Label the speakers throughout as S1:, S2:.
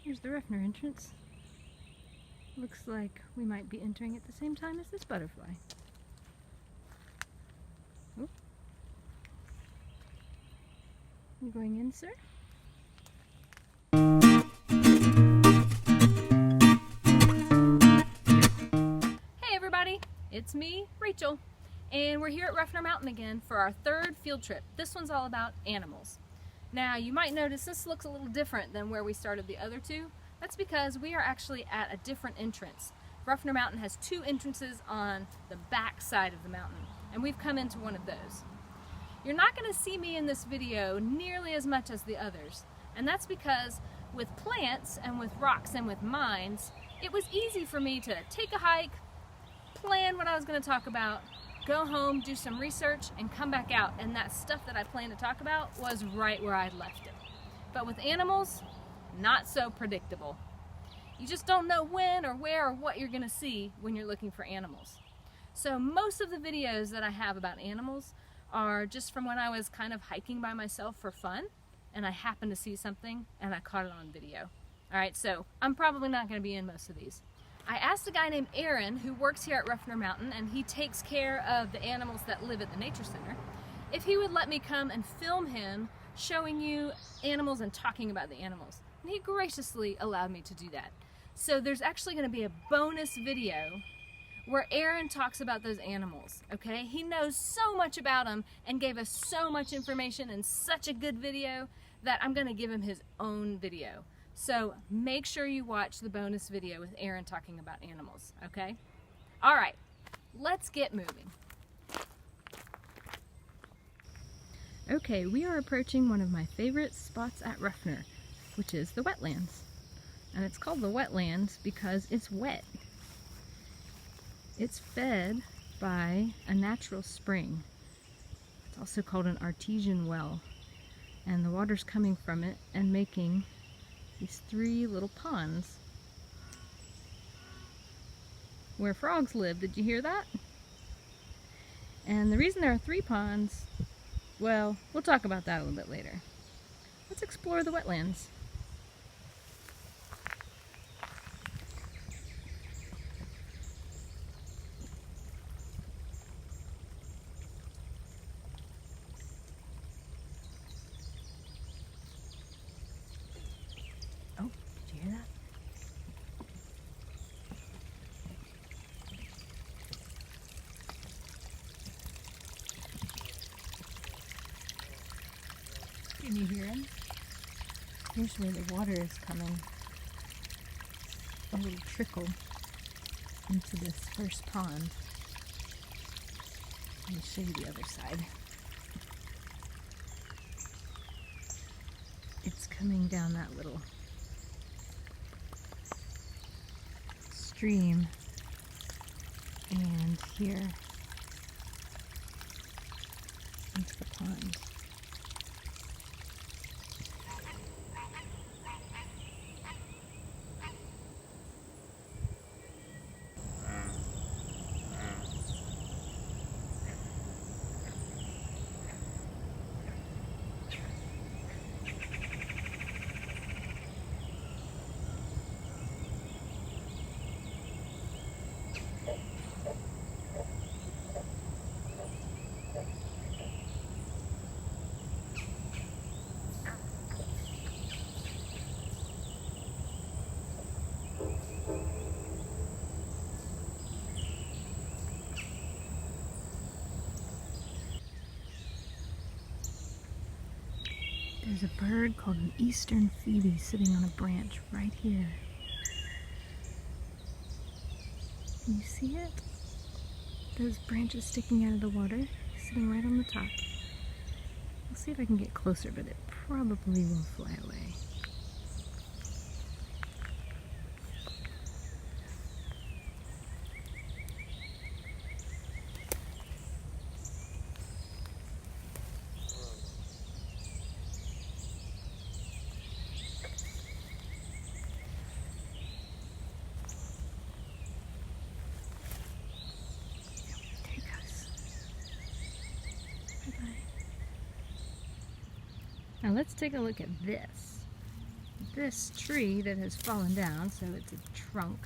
S1: Here's the Ruffner entrance. Looks like we might be entering at the same time as this butterfly. Oh. You going in, sir? Hey everybody, it's me, Rachel, and we're here at Ruffner Mountain again for our third field trip. This one's all about animals. Now you might notice this looks a little different than where we started the other two. That's because we are actually at a different entrance. Ruffner Mountain has two entrances on the back side of the mountain, and we've come into one of those. You're not going to see me in this video nearly as much as the others, and that's because with plants and with rocks and with mines, it was easy for me to take a hike, plan what I was going to talk about, go home, do some research, and come back out, and that stuff that I planned to talk about was right where I'd left it. But with animals, not so predictable. You just don't know when or where or what you're going to see when you're looking for animals. So most of the videos that I have about animals are just from when I was kind of hiking by myself for fun, and I happened to see something and I caught it on video. Alright, so I'm probably not going to be in most of these. I asked a guy named Aaron, who works here at Ruffner Mountain, and he takes care of the animals that live at the Nature Center, if he would let me come and film him showing you animals and talking about the animals. And he graciously allowed me to do that. So there's actually going to be a bonus video where Aaron talks about those animals, okay? He knows so much about them and gave us so much information in such a good video that I'm going to give him his own video. So make sure you watch the bonus video with Aaron talking about animals, okay? All right, let's get moving. Okay, we are approaching one of my favorite spots at Ruffner, which is the wetlands. And it's called the wetlands because it's wet. It's fed by a natural spring. It's also called an artesian well. And the water's coming from it and making these three little ponds where frogs live. Did you hear that? And the reason there are three ponds, well, we'll talk about that a little bit later. Let's explore the wetlands. Oh, did you hear that? Can you hear him? Here's where the water is coming. A little trickle into this first pond. Let me show you the other side. It's coming down that little stream and here into the pond. There's a bird called an eastern phoebe sitting on a branch right here. Can you see it? Those branches sticking out of the water, sitting right on the top. I'll see if I can get closer, but it probably will fly away. Now let's take a look at this. This tree that has fallen down, so it's a trunk,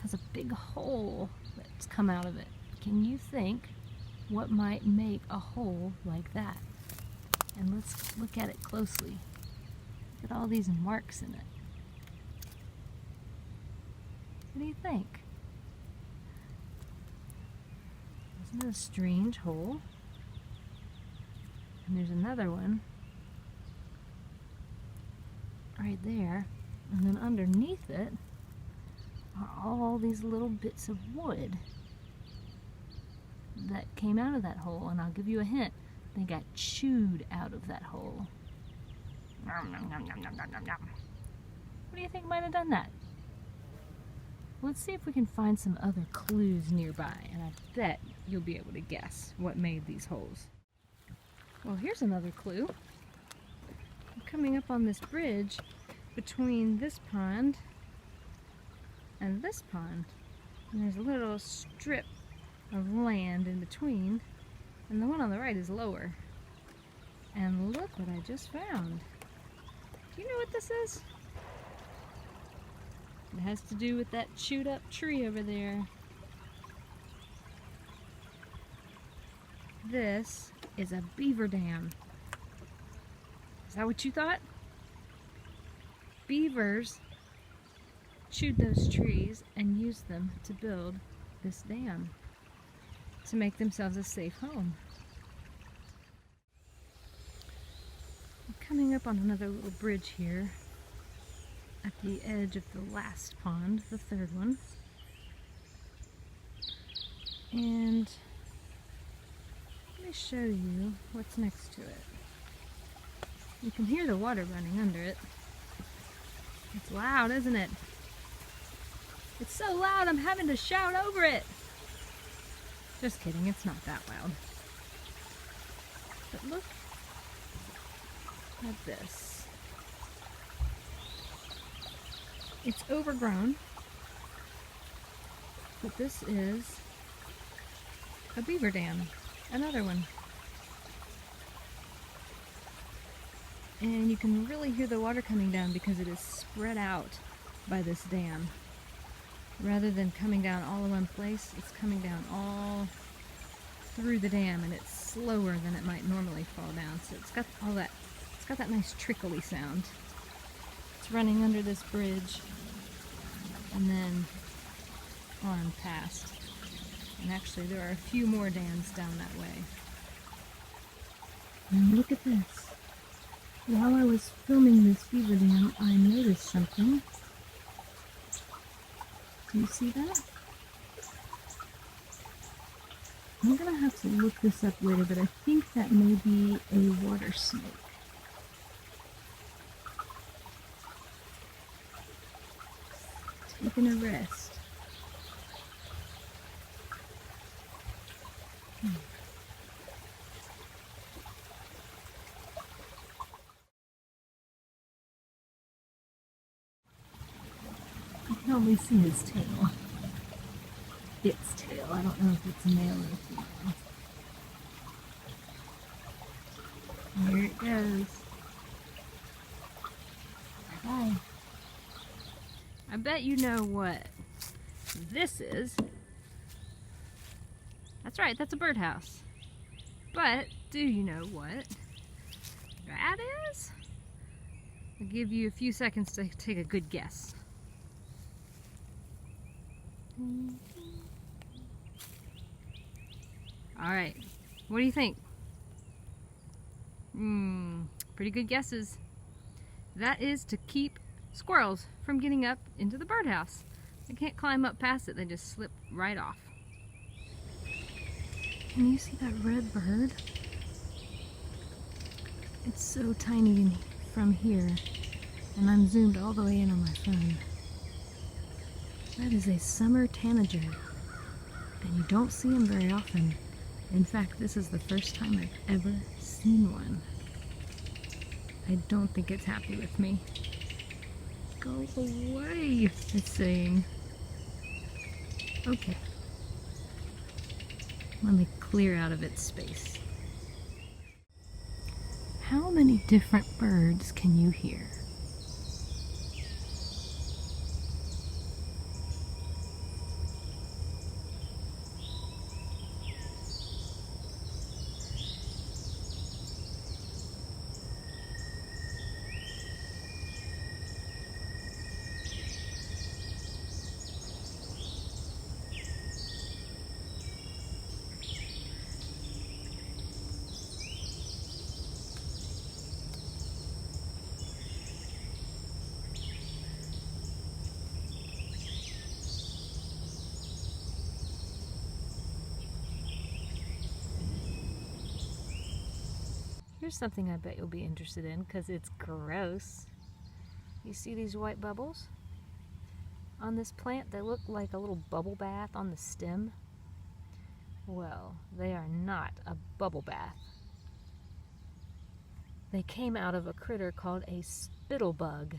S1: has a big hole that's come out of it. Can you think what might make a hole like that? And let's look at it closely. Look at all these marks in it. What do you think? Isn't it a strange hole? And there's another one right there, and then underneath it are all these little bits of wood that came out of that hole, and I'll give you a hint. They got chewed out of that hole. What do you think might have done that? Let's see if we can find some other clues nearby, and I bet you'll be able to guess what made these holes. Well, here's another clue. I'm coming up on this bridge between this pond and this pond, and there's a little strip of land in between, and the one on the right is lower. And look what I just found. Do you know what this is? It has to do with that chewed up tree over there. This is a beaver dam. Is that what you thought? Beavers chewed those trees and used them to build this dam to make themselves a safe home. I'm coming up on another little bridge here at the edge of the last pond, the third one. And let me show you what's next to it. You can hear the water running under it. It's loud, isn't it? It's so loud I'm having to shout over it. Just kidding, it's not that loud. But look at this. It's overgrown, but this is a beaver dam, another one. And you can really hear the water coming down because it is spread out by this dam. Rather than coming down all in one place, it's coming down all through the dam, and it's slower than it might normally fall down. So it's got all that, it's got that nice trickly sound. It's running under this bridge and then on past. And actually there are a few more dams down that way. And look at this. While I was filming this beaver dam, I noticed something. Do you see that? I'm gonna have to look this up later, but I think that may be a water snake. Taking a rest. You can only see his tail. Its tail. I don't know if it's male or female. Here it goes. Bye. I bet you know what this is. That's right, that's a birdhouse. But do you know what that is? I'll give you a few seconds to take a good guess. Alright, what do you think? Pretty good guesses. That is to keep squirrels from getting up into the birdhouse. They can't climb up past it, they just slip right off. Can you see that red bird? It's so tiny from here, and I'm zoomed all the way in on my phone. That is a summer tanager, and you don't see them very often. In fact, this is the first time I've ever seen one. I don't think it's happy with me. Go away, it's saying. Okay. Let me clear out of its space. How many different birds can you hear? Here's something I bet you'll be interested in because it's gross. You see these white bubbles on this plant? They look like a little bubble bath on the stem. Well, they are not a bubble bath. They came out of a critter called a spittlebug.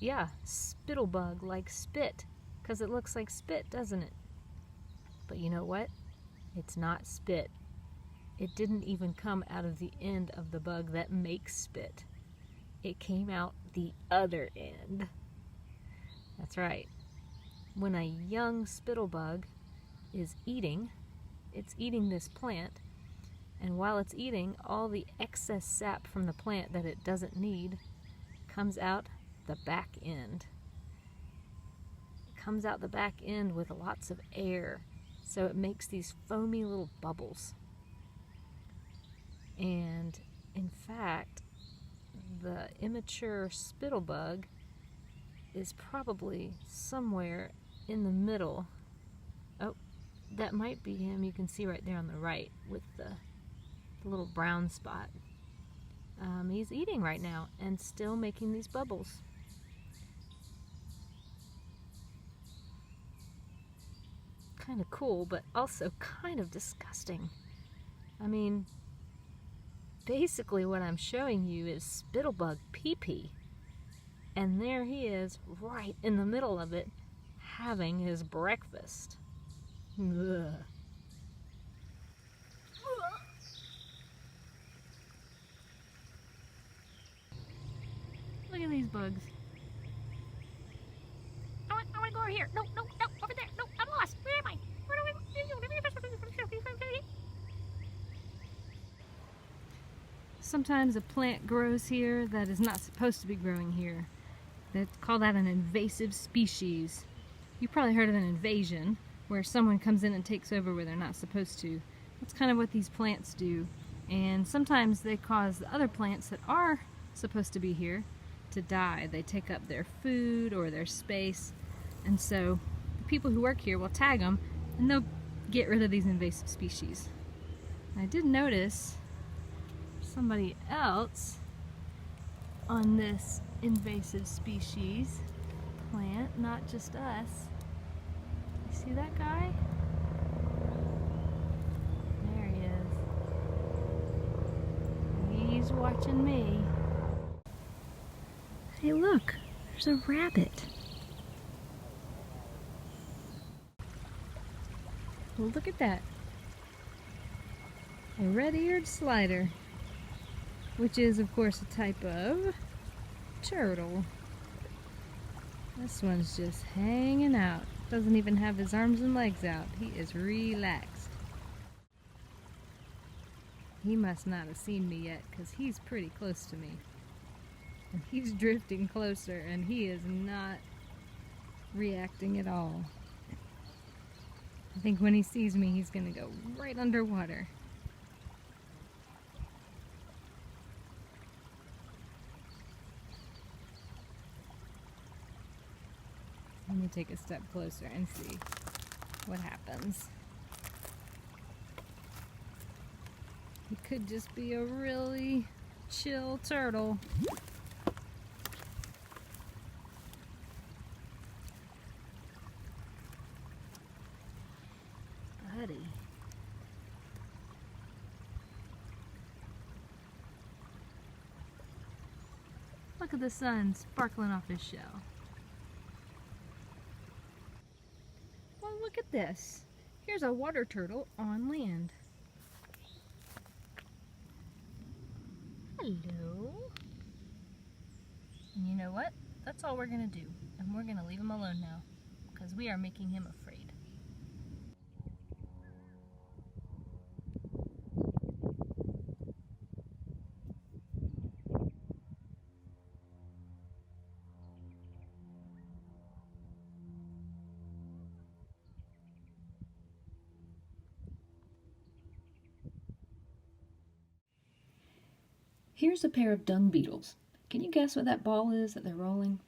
S1: Yeah, spittlebug, like spit, because it looks like spit, doesn't it? But you know what? It's not spit. It didn't even come out of the end of the bug that makes spit. It came out the other end. That's right. When a young spittlebug is eating, it's eating this plant, and while it's eating, all the excess sap from the plant that it doesn't need comes out the back end. It comes out the back end with lots of air, so it makes these foamy little bubbles. And in fact, the immature spittlebug is probably somewhere in the middle. Oh, that might be him. You can see right there on the right with the little brown spot. He's eating right now and still making these bubbles. Kind of cool, but also kind of disgusting. I mean, basically what I'm showing you is spittlebug pee-pee. And there he is, right in the middle of it, having his breakfast. Ugh. Look at these bugs. I want to go over here. No, over there. No, I'm lost. Where am I? Where do I? Sometimes a plant grows here that is not supposed to be growing here. They call that an invasive species. You probably heard of an invasion, where someone comes in and takes over where they're not supposed to. That's kind of what these plants do. And sometimes they cause the other plants that are supposed to be here to die. They take up their food or their space. And so the people who work here will tag them and they'll get rid of these invasive species. I did notice somebody else on this invasive species plant, not just us. You see that guy? There he is. He's watching me. Hey, look, there's a rabbit. Well, look at that. A red-eared slider, which is, of course, a type of turtle. This one's just hanging out. Doesn't even have his arms and legs out. He is relaxed. He must not have seen me yet, because he's pretty close to me. And he's drifting closer, and he is not reacting at all. I think when he sees me, he's going to go right underwater. Let me take a step closer and see what happens. He could just be a really chill turtle. Buddy. Look at the sun sparkling off his shell. Well, look at this. Here's a water turtle on land. Hello. And you know what? That's all we're going to do. And we're going to leave him alone now, because we are making him afraid.
S2: Here's a pair of dung beetles. Can you guess what that ball is that they're rolling?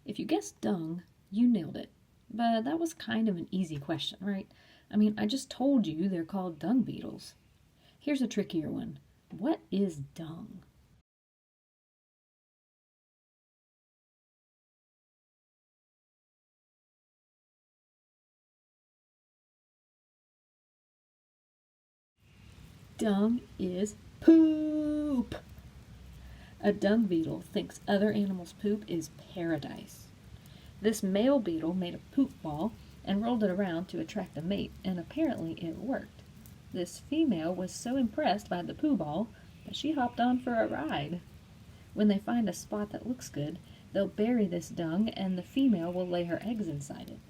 S2: If you guessed dung, you nailed it. But that was kind of an easy question, right? I mean, I just told you they're called dung beetles. Here's a trickier one. What is dung? Dung is poop. A dung beetle thinks other animals' poop is paradise. This male beetle made a poop ball and rolled it around to attract a mate, and apparently it worked. This female was so impressed by the poo ball that she hopped on for a ride. When they find a spot that looks good, they'll bury this dung and the female will lay her eggs inside it.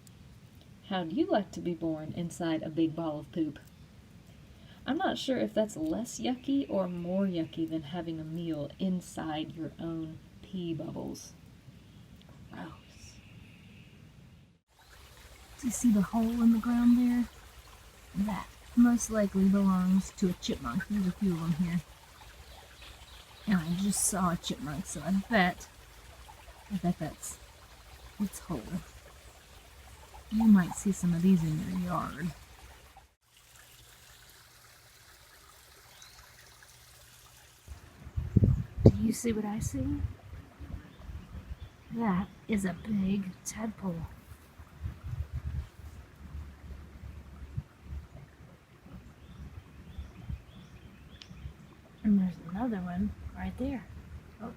S2: How'd you like to be born inside a big ball of poop? I'm not sure if that's less yucky or more yucky than having a meal inside your own pee bubbles. Gross.
S1: Do you see the hole in the ground there? That most likely belongs to a chipmunk. There's a few of them here. And I just saw a chipmunk, so I bet that's its hole. You might see some of these in your yard. Do you see what I see? That is a big tadpole. And there's another one right there. Oh.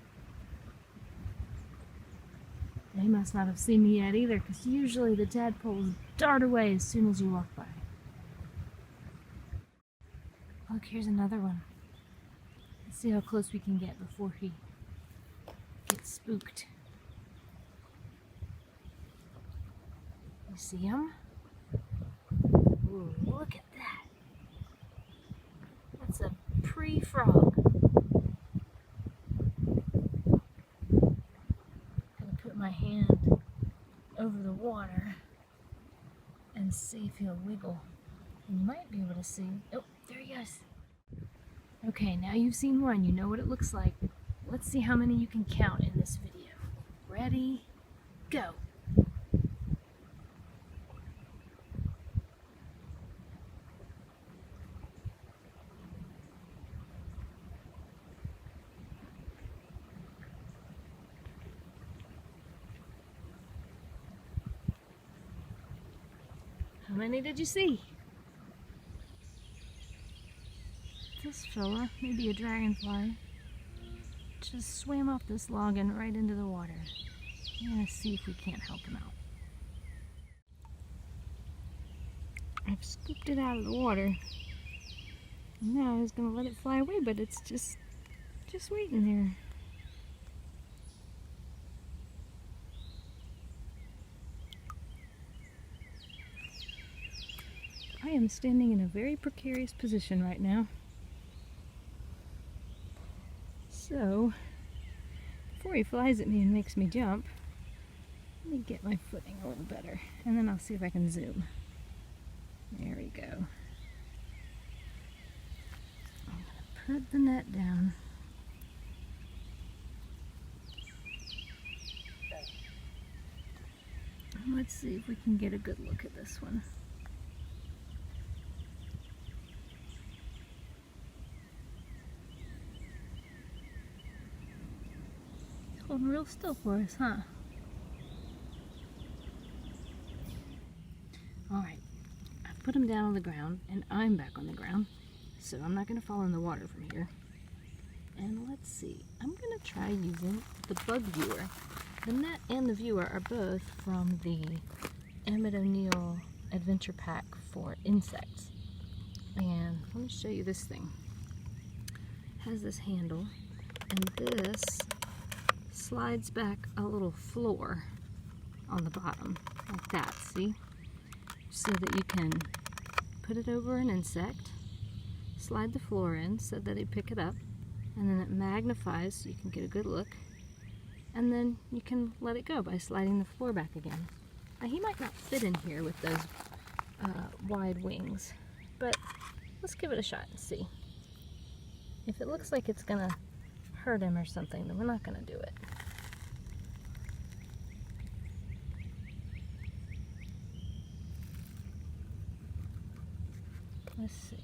S1: They must not have seen me yet either, because usually the tadpoles dart away as soon as you walk by. Look, here's another one. Let's see how close we can get before he gets spooked. You see him? Ooh, look at that. That's a pre-frog. Gonna put my hand over the water and see if he'll wiggle. You might be able to see. Oh, there he goes. Okay, now you've seen one. You know what it looks like. Let's see how many you can count in this video. Ready? Go. How many did you see? This fella, maybe a dragonfly, just swam off this log and right into the water. I'm gonna see if we can't help him out. I've scooped it out of the water. And now I was gonna let it fly away, but it's just waiting there. I am standing in a very precarious position right now. So, before he flies at me and makes me jump, let me get my footing a little better, and then I'll see if I can zoom. There we go. I'm gonna put the net down. Let's see if we can get a good look at this one. Holding real still for us, huh? Alright, I've put him down on the ground, and I'm back on the ground, so I'm not going to fall in the water from here. And let's see, I'm going to try using the bug viewer. The net and the viewer are both from the Emmett O'Neill Adventure Pack for insects. And let me show you this thing. It has this handle, and this slides back a little floor on the bottom, like that, see? So that you can put it over an insect, slide the floor in so that they pick it up, and then it magnifies so you can get a good look, and then you can let it go by sliding the floor back again. Now he might not fit in here with those wide wings, but let's give it a shot and see. If it looks like it's gonna hurt him or something, then we're not gonna do it. Let's see.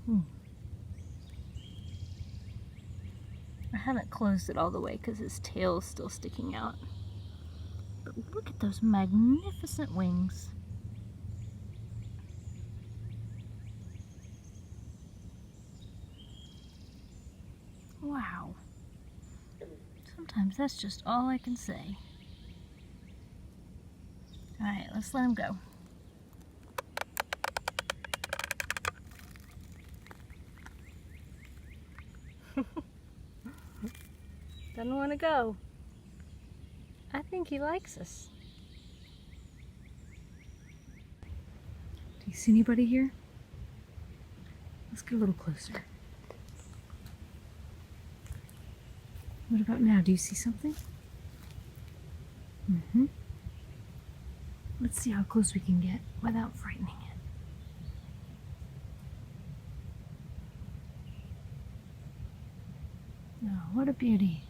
S1: I haven't closed it all the way because his tail is still sticking out. But look at those magnificent wings. Wow. Sometimes that's just all I can say. Alright, let's let him go. Doesn't want to go. I think he likes us. Do you see anybody here? Let's get a little closer. What about now? Do you see something? Let's see how close we can get without frightening it. Oh, what a beauty.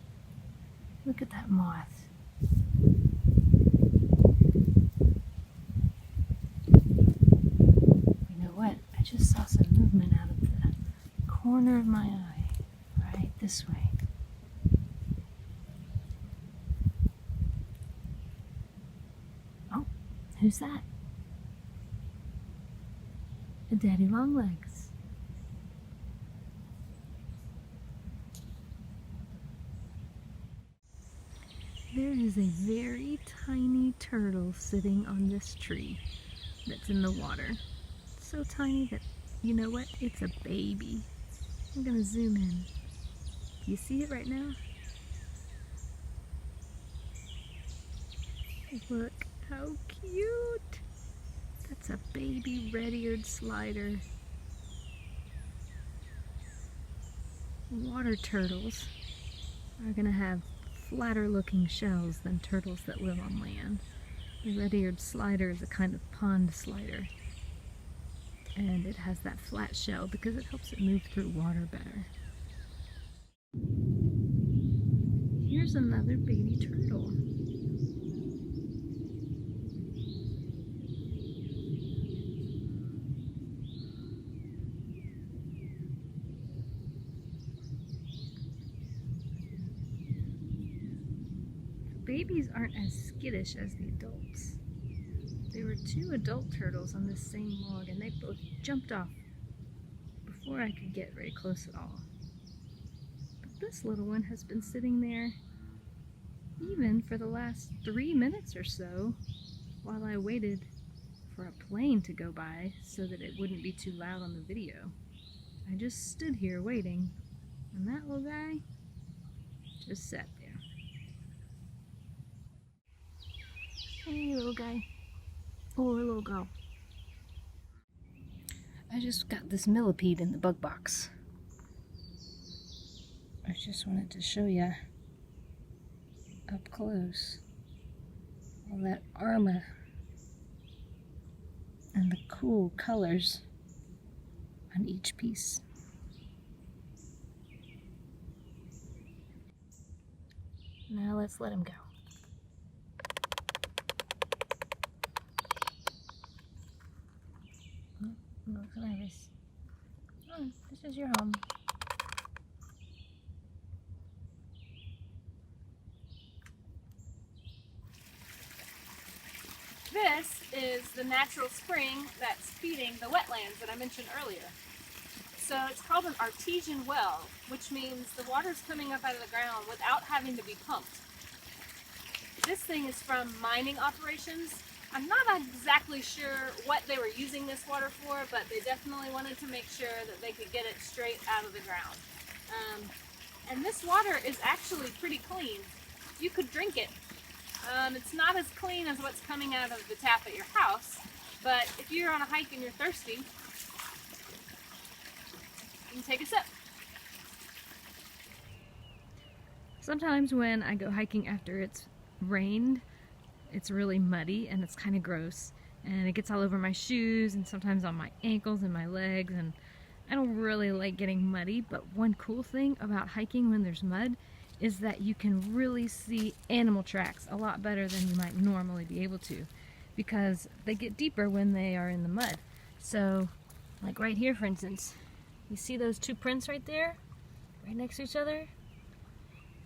S1: Look at that moth. You know what? I just saw some movement out of the corner of my eye. Right this way. Oh, who's that? A daddy longlegs. There is a very tiny turtle sitting on this tree that's in the water. So tiny that, you know what? It's a baby. I'm gonna zoom in. Do you see it right now? Look how cute! That's a baby red-eared slider. Water turtles are gonna have flatter looking shells than turtles that live on land. The red-eared slider is a kind of pond slider, and it has that flat shell because it helps it move through water better. Here's another baby turtle. Babies aren't as skittish as the adults. There were two adult turtles on this same log and they both jumped off before I could get very close at all. But this little one has been sitting there even for the last 3 minutes or so while I waited for a plane to go by so that it wouldn't be too loud on the video. I just stood here waiting, and that little guy just sat there. Hey, little guy. Or little girl. I just got this millipede in the bug box. I just wanted to show you up close all that armor and the cool colors on each piece. Now let's let him go. Looks nervous. Oh, this is your home. This is the natural spring that's feeding the wetlands that I mentioned earlier. So it's called an artesian well, which means the water's coming up out of the ground without having to be pumped. This thing is from mining operations. I'm not exactly sure what they were using this water for, but they definitely wanted to make sure that they could get it straight out of the ground. And this water is actually pretty clean. You could drink it. It's not as clean as what's coming out of the tap at your house, but if you're on a hike and you're thirsty, you can take a sip. Sometimes when I go hiking after it's rained, it's really muddy and it's kind of gross, and it gets all over my shoes and sometimes on my ankles and my legs, and I don't really like getting muddy. But one cool thing about hiking when there's mud is that you can really see animal tracks a lot better than you might normally be able to, because they get deeper when they are in the mud. So like right here, for instance,
S2: You see those two prints right there? Right next to each other?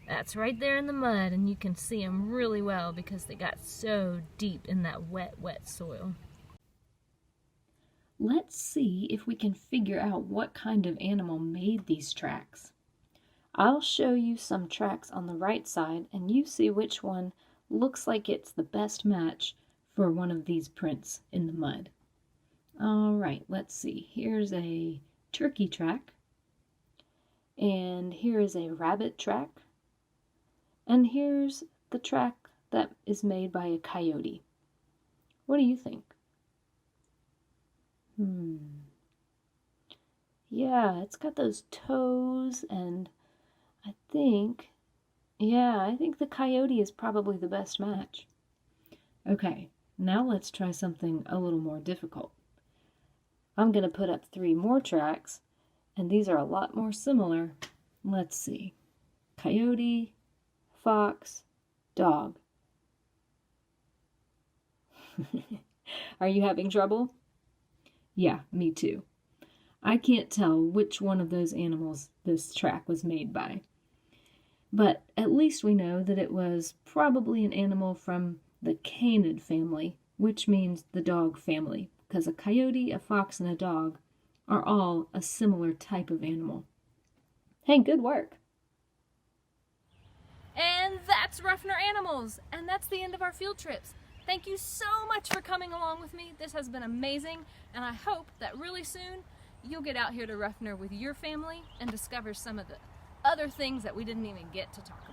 S2: That's right there in the mud, and you can see them really well because they got so deep in that wet, wet soil. Let's see if we can figure out what kind of animal made these tracks. I'll show you some tracks on the right side, and you see which one looks like it's the best match for one of these prints in the mud. All right, let's see. Here's a turkey track, and here is a rabbit track, and here's the track that is made by a coyote. What do you think? Yeah, it's got those toes, and I think the coyote is probably the best match. Okay, now let's try something a little more difficult. I'm going to put up 3 more tracks, and these are a lot more similar. Let's see. Coyote, fox, dog. Are you having trouble? Yeah, me too. I can't tell which one of those animals this track was made by. But at least we know that it was probably an animal from the canid family, which means the dog family, because a coyote, a fox, and a dog are all a similar type of animal. Hey, good work!
S1: And that's Ruffner Animals, and that's the end of our field trips. Thank you so much for coming along with me. This has been amazing, and I hope that really soon you'll get out here to Ruffner with your family and discover some of the other things that we didn't even get to talk about.